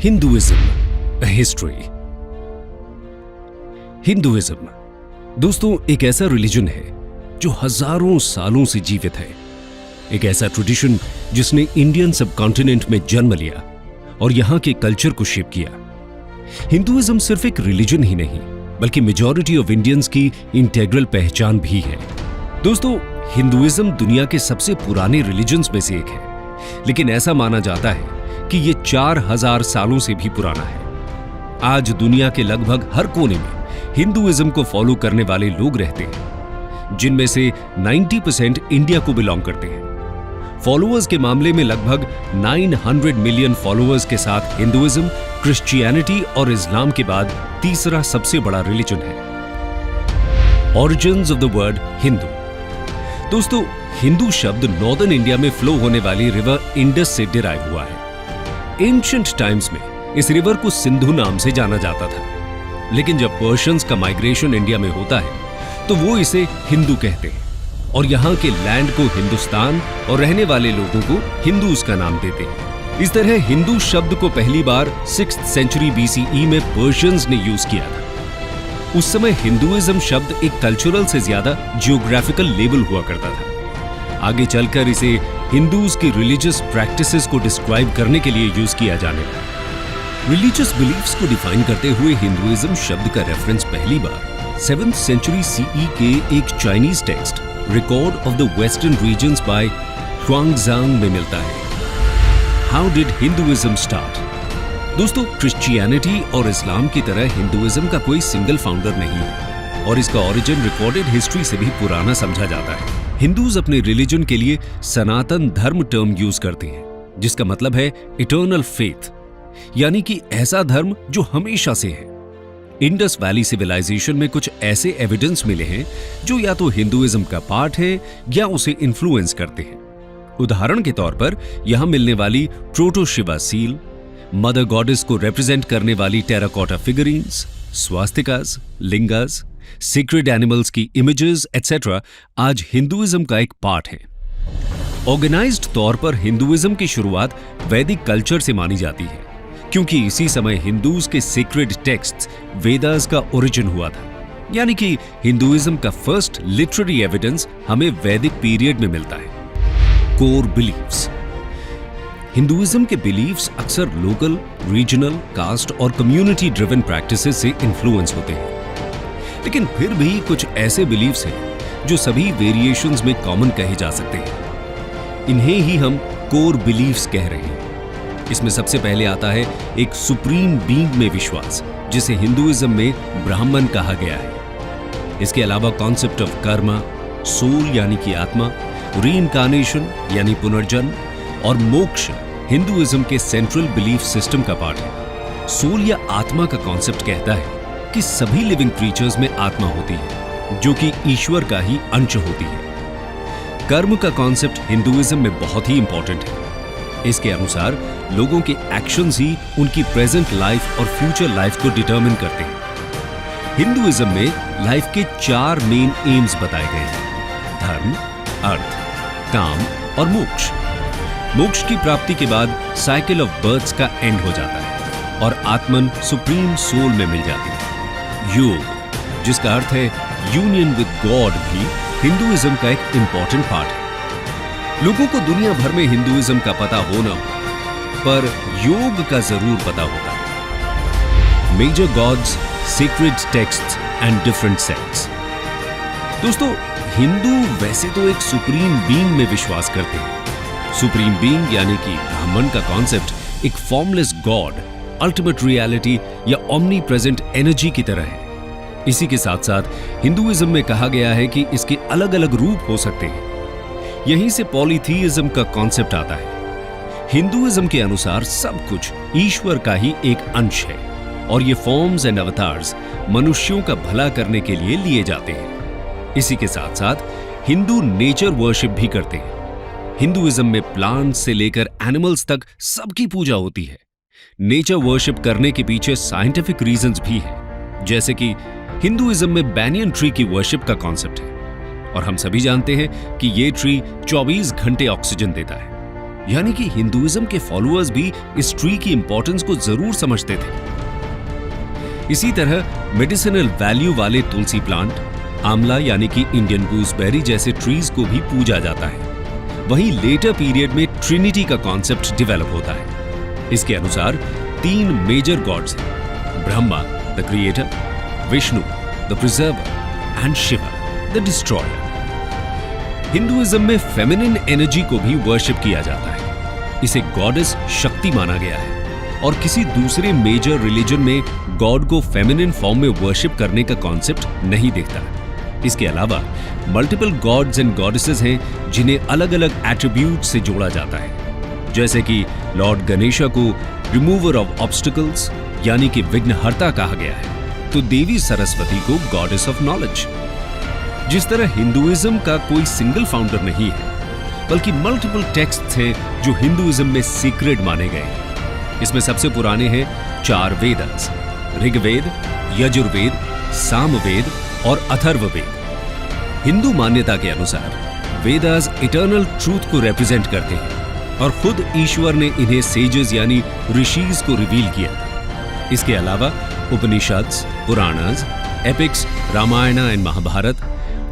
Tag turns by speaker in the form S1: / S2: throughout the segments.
S1: Hinduism history. Hinduism दोस्तों एक ऐसा रिलीजन है जो हजारों सालों से जीवित है। एक ऐसा ट्रेडिशन जिसने इंडियन सब कॉन्टिनेंट में जन्म लिया और यहां के कल्चर को शेप किया। हिंदुइज्म सिर्फ एक रिलीजन ही नहीं बल्कि मेजॉरिटी ऑफ इंडियंस की इंटेग्रल पहचान भी है। दोस्तों हिंदुइज्म दुनिया के सबसे पुराने रिलीजन्स में से एक है, लेकिन ऐसा माना जाता है कि ये 4000 सालों से भी पुराना है। आज दुनिया के लगभग हर कोने में हिंदुइज्म को फॉलो करने वाले लोग रहते हैं, जिनमें से 90% इंडिया को बिलोंग करते हैं। फॉलोअर्स के मामले में लगभग 900 मिलियन फॉलोअर्स के साथ हिंदुइज्म क्रिश्चियनिटी और इस्लाम के बाद तीसरा सबसे बड़ा रिलीजन है। Origins of the word Hindu. दोस्तों हिंदू शब्द नॉर्दर्न इंडिया में फ्लो होने वाली रिवर इंडस से डिराइव हुआ है। एंशिएंट टाइम्स में इस रिवर को सिंधु नाम से जाना जाता था, लेकिन जब पर्शियंस का माइग्रेशन इंडिया में होता है तो वो इसे हिंदू कहते हैं और यहाँ के लैंड को हिंदुस्तान और रहने वाले लोगों को हिंदूज का नाम देते हैं। इस तरह हिंदू शब्द को पहली बार 6th सेंचुरी BCE में पर्शियंस ने यूज किया था। उस समय हिंदुइज्म शब्द एक कल्चरल से ज्यादा जियोग्राफिकल लेबल हुआ करता था। आगे चलकर इसे हिंदूज की रिलीजियस प्रैक्टिसेस को डिस्क्राइब करने के लिए यूज किया जाने लगा। रिलीजियस बिलीफ्स को डिफाइन करते हुए हिंदुइज्म शब्द का रेफरेंस पहली बार 7th सेंचुरी CE के एक Chinese text record of the western regions by Xuanzang में मिलता है। How did Hinduism start? दोस्तों क्रिश्चियनिटी और इस्लाम की तरह हिंदुइज्म का कोई सिंगल फाउंडर नहीं है और इसका ओरिजिन रिकॉर्डेड हिस्ट्री से भी पुराना समझा जाता है। हिंदूज अपने रिलीजन के लिए सनातन धर्म टर्म यूज करते हैं, जिसका मतलब है इटर्नल फेथ, यानी कि ऐसा धर्म जो हमेशा से है। इंडस वैली सिविलाइजेशन में कुछ ऐसे एविडेंस मिले हैं जो या तो हिंदुइज्म का पार्ट है या उसे इन्फ्लुएंस करते हैं। उदाहरण के तौर पर यहां मिलने वाली proto Shiva seal, mother goddess को रिप्रेजेंट करने वाली टेराकोटा फिगरीन्स, स्वास्तिकास, लिंगास, सीक्रेट एनिमल्स की इमेजेस एटसेट्रा आज हिंदुइज्म का एक पार्ट है। ऑर्गेनाइज्ड तौर पर हिंदुइज्म की शुरुआत वैदिक कल्चर से मानी जाती है, क्योंकि इसी समय हिंदूज के सीक्रेट टेक्स्ट्स वेदास का ओरिजिन हुआ था। यानी कि हिंदुइज्म का फर्स्ट लिटरेरी एविडेंस हमें वैदिक पीरियड में मिलता है। Core beliefs. हिंदुइज्म के बिलीफ्स अक्सर लोकल, रीजनल, कास्ट और कम्युनिटी ड्रिवन प्रैक्टिसेस से इन्फ्लुएंस होते हैं, लेकिन फिर भी कुछ ऐसे बिलीफ्स हैं जो सभी वेरिएशंस में कॉमन कहे जा सकते हैं। इन्हें ही हम कोर बिलीफ्स कह रहे हैं। इसमें सबसे पहले आता है एक सुप्रीम बीइंग में विश्वास, जिसे हिंदुइज्म में ब्राह्मण कहा गया है। इसके अलावा कॉन्सेप्ट ऑफ कर्मा, सोल यानी कि आत्मा, रीइंकार्नेशन यानी पुनर्जन्म और मोक्ष हिंदुइज्म के सेंट्रल बिलीफ सिस्टम का पार्ट है। सोल या आत्मा का कॉन्सेप्ट कहता है कि सभी लिविंग क्रीचर्स में आत्मा होती है, जो कि ईश्वर का ही अंश होती है। कर्म का कॉन्सेप्ट हिंदुइज्म में बहुत ही इंपॉर्टेंट है। इसके अनुसार लोगों के एक्शंस ही उनकी प्रेजेंट लाइफ और फ्यूचर लाइफ को डिटरमिन करते हैं। हिंदुइज्म में लाइफ के 4 मेन एम्स बताए गए हैं: धर्म, अर्थ, काम और मोक्ष। मोक्ष की प्राप्ति के बाद साइकिल ऑफ बर्थ्स का एंड हो जाता है और आत्मन सुप्रीम सोल में मिल जाती है। योग, जिसका अर्थ है यूनियन विद गॉड, भी हिंदुइज्म का एक इंपॉर्टेंट पार्ट है। लोगों को दुनिया भर में हिंदुइज्म का पता हो न हो, पर योग का जरूर पता होता है। Major gods, secret texts and different sects. दोस्तों हिंदू वैसे तो एक सुप्रीम बीइंग में विश्वास करते हैं। सुप्रीम बीइंग यानी कि ब्राह्मण का कॉन्सेप्ट एक फॉर्मलेस गॉड, अल्टीमेट रियलिटी या ओमनी प्रेजेंट एनर्जी की तरह है। इसी के साथ साथ हिंदुइज्म में कहा गया है कि इसके अलग अलग रूप हो सकते हैं। यहीं से पॉलीथीइज्म का कॉन्सेप्ट आता है। हिंदुइज्म के अनुसार सब कुछ ईश्वर का ही एक अंश है और ये फॉर्म्स एंड अवतार्स मनुष्यों का भला करने के लिए लिए जाते हैं। इसी के साथ साथ हिंदू नेचर वर्शिप भी करते हैं। हिंदुइज्म में प्लांट्स से लेकर एनिमल्स तक सबकी पूजा होती है। नेचर वर्शिप करने के पीछे साइंटिफिक रीजंस भी हैं, जैसे कि हिंदुइज्म में बैनियन ट्री की वर्शिप का कॉन्सेप्ट है और हम सभी जानते हैं कि ये ट्री 24 घंटे ऑक्सीजन देता है। यानी कि हिंदुइज्म के फॉलोअर्स भी इस ट्री की इंपॉर्टेंस को जरूर समझते थे। इसी तरह मेडिसिनल वैल्यू वाले तुलसी प्लांट, आंवला यानी कि इंडियन गूसबेरी जैसे ट्रीज को भी पूजा जाता है। वहीं लेटर पीरियड में ट्रिनिटी का कॉन्सेप्ट डेवलप होता है। इसके अनुसार 3 मेजर गॉड्स हैं, Brahma the creator, Vishnu the preserver and Shiva the destroyer. Hinduism में फेमिनिन एनर्जी को भी वर्शिप किया जाता है। इसे गॉडेस शक्ति माना गया है और किसी दूसरे मेजर रिलीजन में गॉड को फेमिनिन फॉर्म में वर्शिप करने का कॉन्सेप्ट नहीं दिखता। इसके अलावा मल्टीपल गॉड्स एंड गॉडेसेस हैं जिन्हें अलग अलग एट्रीब्यूट से जोड़ा जाता है, जैसे कि लॉर्ड गणेशा को रिमूवर ऑफ ऑब्स्टिकल्स यानी कि विघ्नहर्ता कहा गया है, तो देवी सरस्वती को गॉडेस ऑफ नॉलेज। जिस तरह हिंदुइज्म का कोई सिंगल फाउंडर नहीं है, बल्कि मल्टीपल टेक्स्ट्स हैं जो हिंदुइज्म में सीक्रेट माने गए हैं। इसमें सबसे पुराने हैं 4 वेदास, ऋग्वेद, यजुर्वेद, सामवेद और अथर्ववेद। हिंदू मान्यता के अनुसार वेदास इटर्नल ट्रूथ को रिप्रेजेंट करते हैं और खुद ईश्वर ने इन्हें सेजेस यानी ऋषिज को रिवील किया था। इसके अलावा उपनिषद्स, पुराणास, एपिक्स, रामायण एंड महाभारत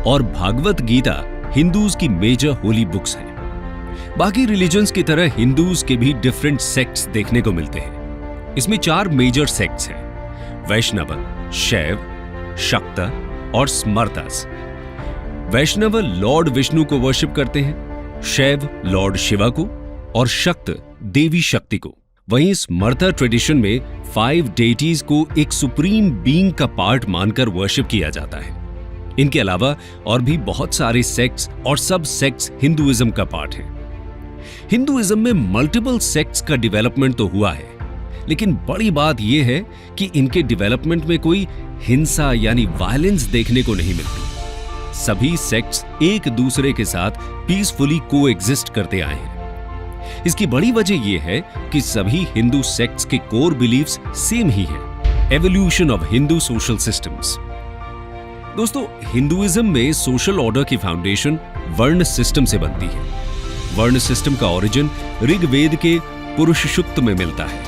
S1: और भागवत गीता हिंदूज की मेजर होली बुक्स हैं। बाकी रिलीजन्स की तरह हिंदूज के भी डिफरेंट सेक्ट्स देखने को मिलते हैं। इसमें 4 मेजर सेक्ट्स हैं, वैष्णव, शैव, शक्त और स्मर्तस। वैष्णव लॉर्ड विष्णु को वर्शिप करते हैं, शैव लॉर्ड शिवा को और शक्त देवी शक्ति को। वहीं स्मर्ता ट्रेडिशन में 5 डेटीज को एक सुप्रीम बीइंग का पार्ट मानकर वर्शिप किया जाता है। इनके अलावा और भी बहुत सारे सेक्ट्स और सब सेक्ट्स हिंदुइज्म का पार्ट हैं। हिंदुइज्म में मल्टीपल सेक्ट्स का डेवलपमेंट तो हुआ है, लेकिन बड़ी बात यह है कि इनके डेवलपमेंट में कोई हिंसा यानी वायलेंस देखने को नहीं मिलती। सभी सेक्ट्स एक दूसरे के साथ पीसफुली कोएग्जिस्ट करते आए हैं। इसकी बड़ी वजह यह है कि सभी हिंदू सेक्ट्स के कोर बिलीफ्स सेम ही हैं, evolution of Hindu social systems. दोस्तों, हिंदुइज्म में सोशल ऑर्डर की फाउंडेशन वर्ण सिस्टम से बनती है। वर्ण सिस्टम का ओरिजिन ऋग्वेद के पुरुष सूक्त में मिलता है।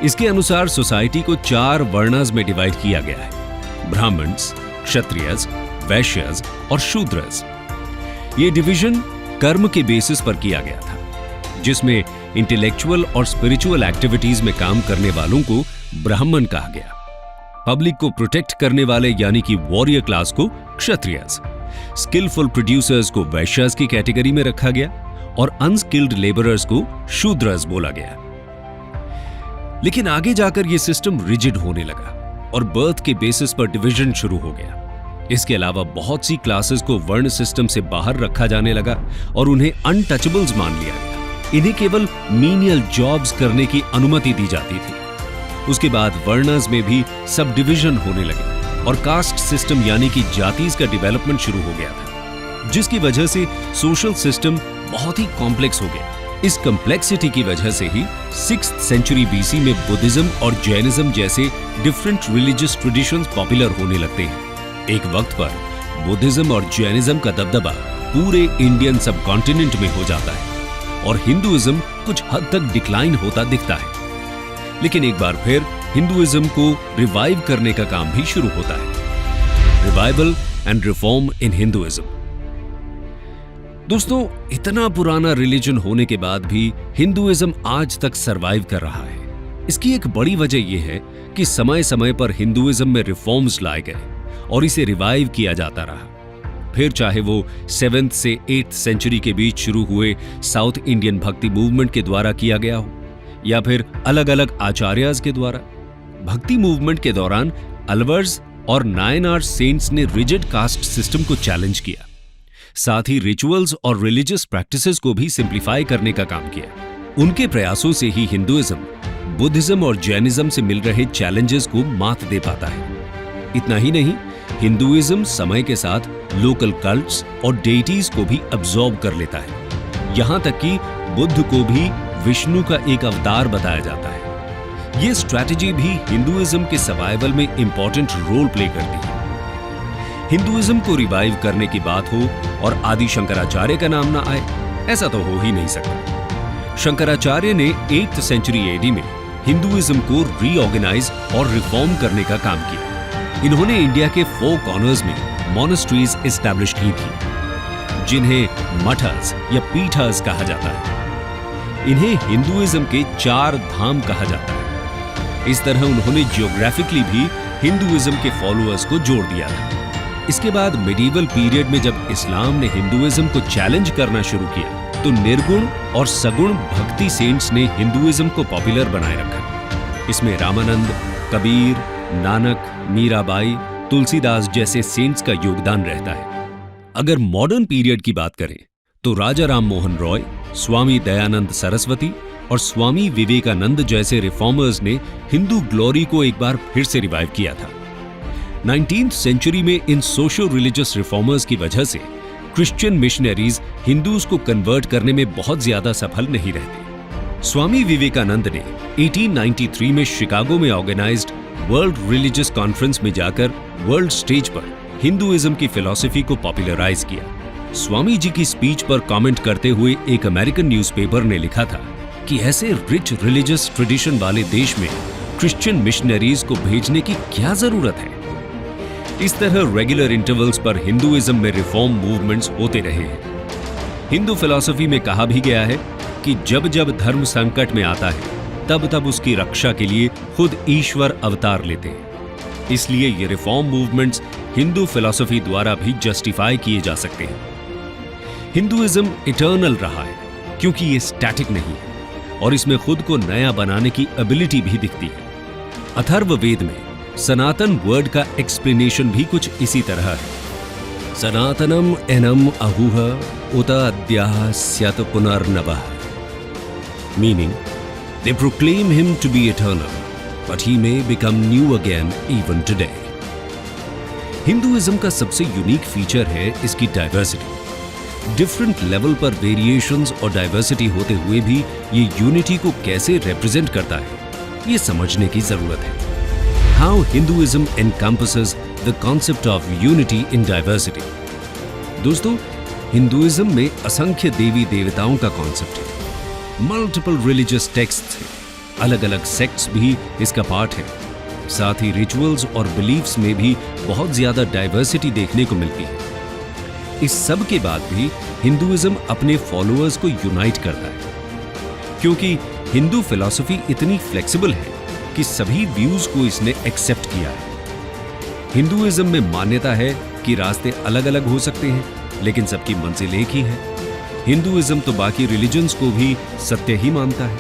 S1: इसके अनुसार सोसाइटी को 4 वर्णास में डिवाइड किया गया है, ब्राह्मण्स, क्षत्रियस, वैश्यस और शूद्रस। ये डिवीजन कर्म के बेसिस पर किया गया था, जिसमें इंटेलेक्चुअल और स्पिरिचुअल एक्टिविटीज में काम करने वालों को ब्राह्मण कहा गया, पब्लिक को प्रोटेक्ट करने वाले यानी कि वॉरियर क्लास को क्षत्रियस, स्किलफुल प्रोड्यूसर्स को वैश्यस की कैटेगरी में रखा गया और अनस्किल्ड लेबरर्स को शूद्रस बोला गया। लेकिन आगे जाकर यह सिस्टम रिजिड होने लगा और बर्थ के बेसिस पर डिवीजन शुरू हो गया। इसके अलावा बहुत सी क्लासेस को वर्ण सिस्टम से बाहर रखा जाने लगा और उन्हें अनटचेबल्स मान लिया गया। इन्हें केवल मीनियल जॉब्स करने की अनुमति दी जाती थी। उसके बाद वर्णस में भी सब डिवीजन होने लगे और कास्ट सिस्टम यानी कि जातीज का डेवलपमेंट शुरू हो गया था, जिसकी वजह से सोशल सिस्टम बहुत ही कॉम्प्लेक्स हो गया। इस कॉम्प्लेक्सिटी की वजह से ही 6th सेंचुरी बीसी में बुद्धिज्म और जैनिज्म जैसे डिफरेंट रिलीजियस ट्रेडिशंस पॉपुलर होने लगते हैं। एक वक्त पर बुद्धिज्म और जैनिज्म का दबदबा पूरे इंडियन सब कॉन्टिनेंट में हो जाता है और हिंदुइज्म कुछ हद तक डिक्लाइन होता दिखता है। लेकिन एक बार फिर हिंदुइज्म को रिवाइव करने का काम भी शुरू होता है, revival and reform in Hinduism. दोस्तों, इतना पुराना रिलीजन होने के बाद भी हिंदुइज्म आज तक सरवाइव कर रहा है। इसकी एक बड़ी वजह यह है कि समय समय पर हिंदुइज्म में रिफॉर्म्स लाए गए और इसे रिवाइव किया जाता रहा। फिर चाहे वो 7th से 8th सेंचुरी के बीच शुरू हुए साउथ इंडियन भक्ति मूवमेंट के द्वारा किया गया हो या फिर अलग अलग आचार्यस के द्वारा। भक्ति मूवमेंट के दौरान अलवर्स और नायनार सेंट्स ने रिजिड कास्ट सिस्टम को चैलेंज किया, साथ ही रिचुअल्स और रिलीजियस प्रैक्टिसेस को भी सिंप्लीफाई करने का काम किया। उनके प्रयासों से ही हिंदुइज्म बुद्धिज्म और जैनिज्म से मिल रहे चैलेंजेस को मात दे पाता है। इतना ही नहीं, हिंदुइज्म समय के साथ लोकल कल्ट्स और डेटीज को भी अब्सॉर्ब कर लेता है। यहां तक कि बुद्ध को भी विष्णु का एक अवतार बताया जाता है। यह स्ट्रैटेजी भी हिंदुइज्म के सर्वाइवल में इंपॉर्टेंट रोल प्ले करती है। हिंदुइज्म को रिवाइव करने की बात हो और आदि शंकराचार्य का नाम ना आए, ऐसा तो हो ही नहीं सकता। शंकराचार्य ने 8th सेंचुरी एडी में हिंदुइज्म को रीऑर्गेनाइज और रिफॉर्म करने का काम किया। इन्होंने इंडिया के 4 कॉर्नर्स में मॉनेस्ट्रीज एस्टैब्लिश की थी, जिन्हें मठस या पीठस कहा जाता है। इन्हें हिंदुइज्म के 4 धाम कहा जाता है। इस तरह उन्होंने जियोग्राफिकली भी हिंदुइज्म के फॉलोअर्स को जोड़ दिया था। इसके बाद मिडीवल पीरियड में जब इस्लाम ने हिंदुइज्म को चैलेंज करना शुरू किया, तो निर्गुण और सगुण भक्ति सेंट्स ने हिंदुइज्म को पॉपुलर बनाए रखा। इसमें रामानंद, कबीर, नानक, मीराबाई, तुलसीदास जैसे सेंट्स का योगदान रहता है। अगर मॉडर्न पीरियड की बात करें तो राजा राम मोहन रॉय, स्वामी दयानंद सरस्वती और स्वामी विवेकानंद जैसे रिफॉर्मर्स ने हिंदू ग्लोरी को एक बार फिर से रिवाइव किया था। 19th सेंचुरी में इन सोशो रिलीजियस रिफॉर्मर्स की वजह से क्रिश्चियन मिशनरीज हिंदूज को कन्वर्ट करने में बहुत ज्यादा सफल नहीं रहते। स्वामी विवेकानंद ने 1893 में शिकागो में ऑर्गेनाइज्ड वर्ल्ड रिलीजियस कॉन्फ्रेंस में जाकर वर्ल्ड स्टेज पर हिंदुइज्म की फिलॉसफी को पॉपुलराइज किया। स्वामी जी की स्पीच पर कमेंट करते हुए एक अमेरिकन न्यूज़पेपर ने लिखा था कि ऐसे रिच रिलीजियस ट्रेडिशन वाले देश में क्रिश्चियन मिशनरीज को भेजने की क्या जरूरत है। इस तरह रेगुलर इंटरवल्स पर हिंदुइज्म में रिफॉर्म मूवमेंट्स होते रहे हैं। हिंदू फिलॉसफी में कहा भी गया है कि जब जब धर्म संकट में आता है, तब तब उसकी रक्षा के लिए खुद ईश्वर अवतार लेते हैं। इसलिए ये रिफॉर्म मूवमेंट्स हिंदू फिलॉसफी द्वारा भी जस्टिफाई किए जा सकते हैं। हिंदुइज्म इटर्नल रहा है क्योंकि ये स्टैटिक नहीं है और इसमें खुद को नया बनाने की एबिलिटी भी दिखती है। अथर्ववेद में सनातन वर्ड का एक्सप्लेनेशन भी कुछ इसी तरह है। सनातनम एनम अहुह उत अद्याः स्यत पुनर्नवः, meaning they proclaim him to be eternal but he may become new again even today. Hinduism का सबसे यूनिक फीचर है इसकी डाइवर्सिटी। डिफरेंट लेवल पर वेरिएशंस और डाइवर्सिटी होते हुए भी ये यूनिटी को कैसे रिप्रेजेंट करता है, ये समझने की जरूरत है। How Hinduism encompasses the concept of unity in diversity. दोस्तों, हिंदुइज्म में असंख्य देवी देवताओं का कॉन्सेप्ट है। मल्टीपल रिलीजियस टेक्स्ट्स हैं, अलग अलग सेक्ट्स भी इसका पार्ट है। साथ ही रिचुअल्स और बिलीफ्स में भी बहुत ज्यादा डाइवर्सिटी देखने को मिलती है। इस सब के बाद भी हिंदुइज्म अपने फॉलोअर्स को यूनाइट करता है, क्योंकि हिंदू फिलॉसफी इतनी फ्लेक्सिबल है कि सभी व्यूज को इसने एक्सेप्ट किया है। हिंदुइज्म में मान्यता है कि रास्ते अलग अलग हो सकते हैं, लेकिन सबकी मंजिल एक ही है। हिंदुइज्म तो बाकी रिलीजन्स को भी सत्य ही मानता है।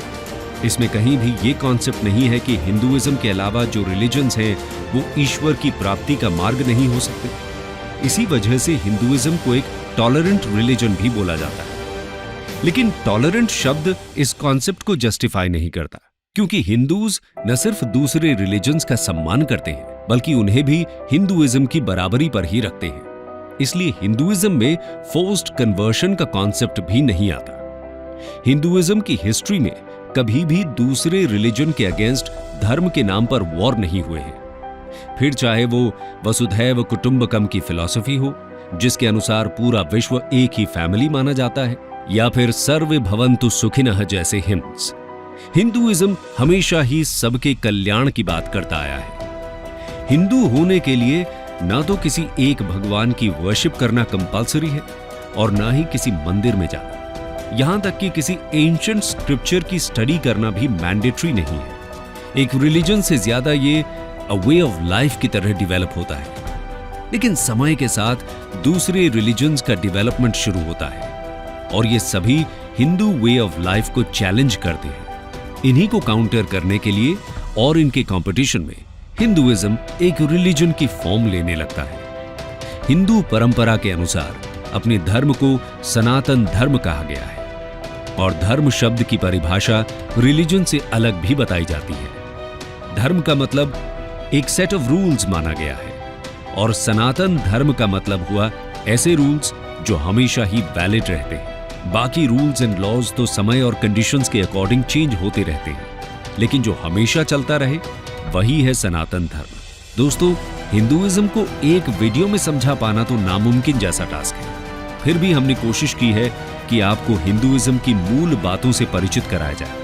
S1: इसमें कहीं भी ये कॉन्सेप्ट नहीं है कि हिंदुइज्म के अलावा जो रिलीजन्स हैं वो ईश्वर की प्राप्ति का मार्ग नहीं हो सकते। इसी वजह से हिंदुइज्म को एक टॉलरेंट रिलीजन भी बोला जाता है। लेकिन टॉलरेंट शब्द इस कॉन्सेप्ट को जस्टिफाई नहीं करता, क्योंकि हिंदूज न सिर्फ दूसरे रिलीजन्स का सम्मान करते हैं, बल्कि उन्हें भी हिंदुइज्म की बराबरी पर ही रखते हैं। इसलिए हिंदुइज्म में फोर्स्ड कन्वर्शन का कॉन्सेप्ट भी नहीं आता। हिंदुइज्म की हिस्ट्री में कभी भी दूसरे रिलीजन के अगेंस्ट धर्म के नाम पर वॉर नहीं हुए हैं। फिर चाहे वो वसुधैव कुटुंबकम की फिलॉसफी हो, जिसके अनुसार पूरा विश्व एक ही फैमिली माना जाता है, या फिर सर्वे भवन्तु सुखिनः जैसे हिम्स। हिंदुइज्म हमेशा ही सबके कल्याण की बात करता आया है। हिंदू होने के लिए ना तो किसी एक भगवान की वर्शिप करना कंपलसरी है और ना ही किसी मंदिर में जाना। यहां तक कि किसी एंशिएंट स्क्रिप्चर की स्टडी करना भी मैंडेटरी नहीं है। एक रिलीजन से ज्यादा ये अ वे ऑफ लाइफ की तरह डेवलप होता है। लेकिन समय के साथ दूसरे रिलीजन्स का डेवलपमेंट शुरू होता है और ये सभी हिंदू वे ऑफ लाइफ को चैलेंज करते हैं। इन्हीं को काउंटर करने के लिए और इनके कंपटीशन में हिंदुइज्म एक रिलीजन की फॉर्म लेने लगता है। हिंदू परंपरा के अनुसार अपने धर्म को सनातन धर्म कहा गया है और धर्म शब्द की परिभाषा रिलीजन से अलग भी बताई जाती है। धर्म का मतलब एक सेट ऑफ रूल्स माना गया है और सनातन धर्म का मतलब हुआ ऐसे रूल्स जो हमेशा ही वैलिड रहते हैं। बाकी रूल्स एंड लॉज तो समय और कंडीशंस के अकॉर्डिंग चेंज होते रहते हैं, लेकिन जो हमेशा चलता रहे वही है सनातन धर्म। दोस्तों, हिंदुइज्म को एक वीडियो में समझा पाना तो नामुमकिन जैसा टास्क है। फिर भी हमने कोशिश की है कि आपको हिंदुइज्म की मूल बातों से परिचित कराया जाए।